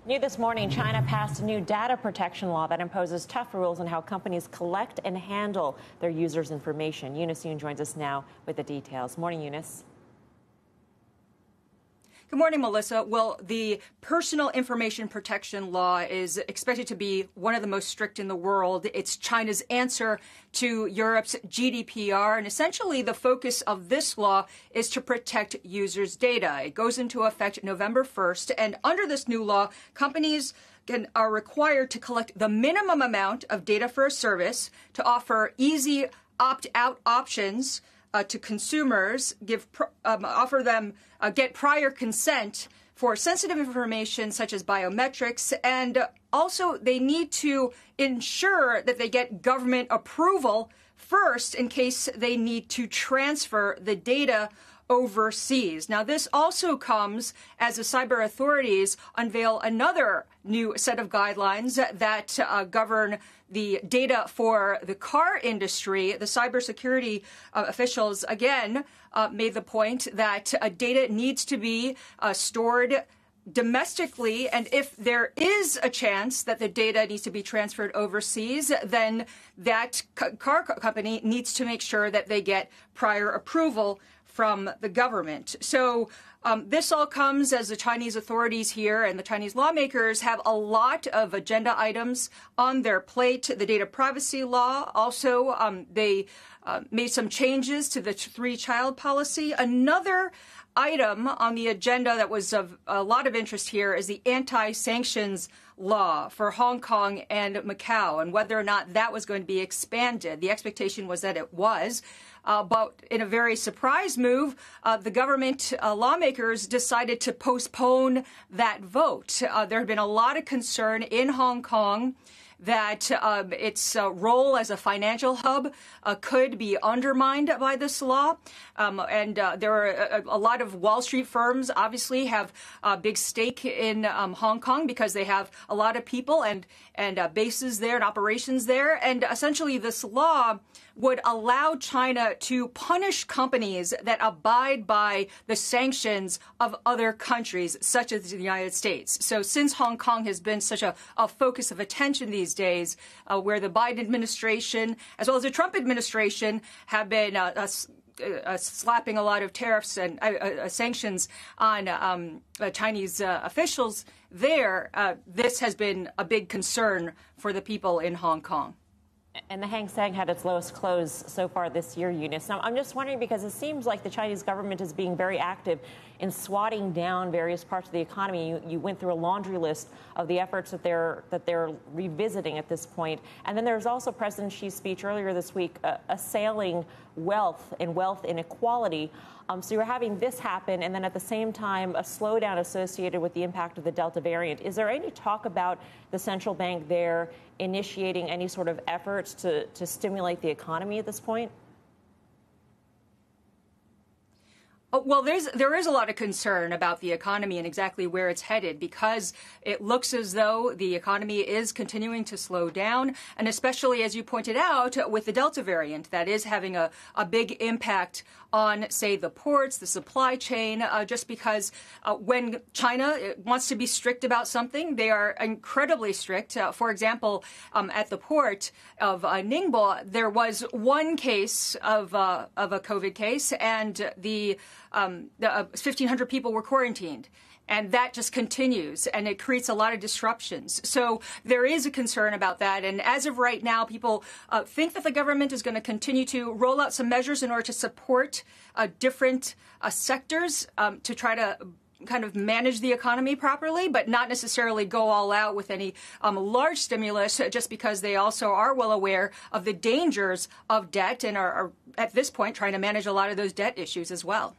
New this morning, China passed a new data protection law that imposes tough rules on how companies collect and handle their users' information. Eunice Yoon joins us now with the details. Morning, Eunice. Good morning, Melissa. Well, the personal information protection law is expected to be one of the most strict in the world. It's China's answer to Europe's GDPR. And essentially, the focus of this law is to protect users' data. It goes into effect November 1st. And under this new law, companies are required to collect the minimum amount of data for a service, to offer easy opt-out options to consumers, offer them get prior consent for sensitive information such as biometrics, and also they need to ensure that they get government approval first in case they need to transfer the data overseas. Now, this also comes as the cyber authorities unveil another new set of guidelines that govern the data for the car industry. The cybersecurity officials, again, made the point that data needs to be stored domestically, and if there is a chance that the data needs to be transferred overseas, then that car company needs to make sure that they get prior approval from the government. So this all comes as the Chinese authorities here and the Chinese lawmakers have a lot of agenda items on their plate. The data privacy law, also they made some changes to the three-child policy. Another item on the agenda that was of a lot of interest here is the anti-sanctions law for Hong Kong and Macao, and whether or not that was going to be expanded. The expectation was that it was. But in a very surprise move, the government lawmakers decided to postpone that vote. There had been a lot of concern in Hong Kong that its role as a financial hub could be undermined by this law. And there are a lot of Wall Street firms obviously have a big stake in Hong Kong because they have a lot of people and bases there and operations there. And essentially this law would allow China to punish companies that abide by the sanctions of other countries, such as the United States. So since Hong Kong has been such a focus of attention these days, where the Biden administration, as well as the Trump administration, have been slapping a lot of tariffs and sanctions on Chinese officials there, this has been a big concern for the people in Hong Kong. And the Hang Seng had its lowest close so far this year, Eunice. Now, I'm just wondering, because it seems like the Chinese government is being very active in swatting down various parts of the economy. You went through a laundry list of the efforts that they're revisiting at this point. And then there's also President Xi's speech earlier this week assailing wealth inequality. So you're having this happen, and then at the same time, a slowdown associated with the impact of the Delta variant. Is there any talk about the central bank there initiating any sort of efforts to stimulate the economy at this point? Well, there is a lot of concern about the economy and exactly where it's headed, because it looks as though the economy is continuing to slow down, and especially, as you pointed out, with the Delta variant, that is having a big impact on, say, the ports, the supply chain, just because when China wants to be strict about something, they are incredibly strict. For example, at the port of Ningbo, there was one case of a COVID case, and the 1,500 people were quarantined. And that just continues, and it creates a lot of disruptions. So there is a concern about that. And as of right now, people think that the government is going to continue to roll out some measures in order to support different sectors to try to kind of manage the economy properly, but not necessarily go all out with any large stimulus, just because they also are well aware of the dangers of debt and are at this point trying to manage a lot of those debt issues as well.